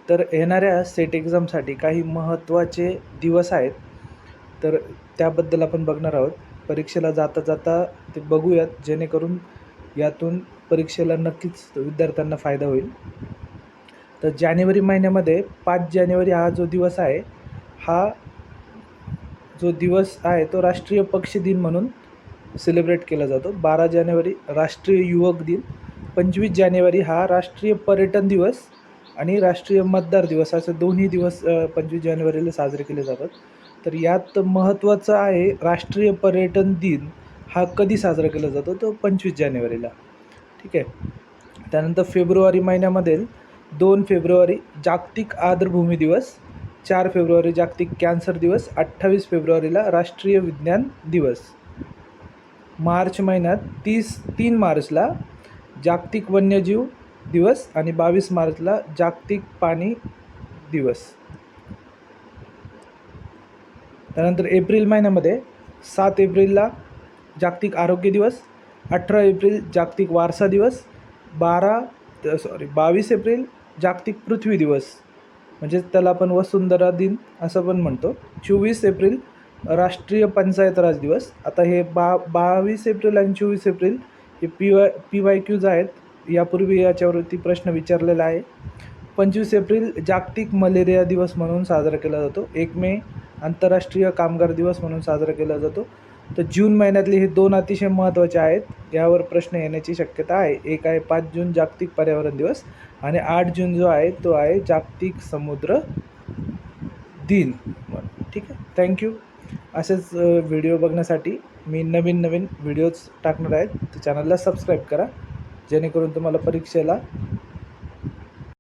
तर येणाऱ्या सेट एक्झामसाठी काही महत्त्वाचे दिवस आहेत, तर त्याबद्दल आपण बघणार आहोत. परीक्षेला जाता जाता ते बघूयात, जेणेकरून यातून परीक्षेला नक्कीच विद्यार्थ्यांना फायदा होईल. तर जानेवारी महिन्यामध्ये 5 जानेवारी हा जो दिवस आहे, हा जो दिवस आहे तो राष्ट्रीय पक्षी दिन म्हणून सेलिब्रेट केला जातो. 12 जानेवारी राष्ट्रीय युवक दिन, 25 जानेवारी हा राष्ट्रीय पर्यटन दिवस आणि राष्ट्रीय मतदार दिवस असे दोन्ही दिवस 25 जानेवारीला साजरे केले जातात. तर यात महत्त्वाचं आहे राष्ट्रीय पर्यटन दिन हा कधी साजरा केला जातो, तो 25 जानेवारीला. ठीक आहे. त्यानंतर फेब्रुवारी महिन्यामध्ये 2 फेब्रुवारी जागतिक आर्द्रभूमी दिवस, 4 फेब्रुवारी जागतिक कॅन्सर दिवस, 28 फेब्रुवारीला राष्ट्रीय विज्ञान दिवस. मार्च महिन्यात 3 मार्चला जागतिक वन्यजीव दिवस आणि 22 मार्चला जागतिक पाणी दिवस. त्यानंतर एप्रिल महिन्यामध्ये 7 एप्रिलला जागतिक आरोग्य दिवस, 18 एप्रिल जागतिक वारसा दिवस, 22 एप्रिल जागतिक पृथ्वी दिवस, म्हणजेच त्याला आपण वसुंधरा दिन असं पण म्हणतो. 24 एप्रिल राष्ट्रीय पंचायत राज दिवस. आता हे 22 एप्रिल आणि 24 एप्रिल हे PYQs आहेत. यापूर्वी याच्यावरती प्रश्न विचारलेला आहे. 25 एप्रिल जागतिक मलेरिया दिवस म्हणून साजरा केला जातो. 1 मे आंतरराष्ट्रीय कामगार दिवस म्हणून साजरा केला जातो. तर जून महिन्यातले हे 2 अतिशय महत्त्वाचे आहेत. यावर प्रश्न येण्याची शक्यता आहे. एक आहे 5 जून जागतिक पर्यावरण दिवस आणि 8 जून जो आहे तो आहे जागतिक समुद्र दिन. ठीक आहे. थँक्यू. असेच व्हिडिओ बघण्यासाठी मी नवीन व्हिडिओज टाकणार आहेत. तर चॅनलला सबस्क्राईब करा, जेणेकरून तुम्हाला परीक्षेला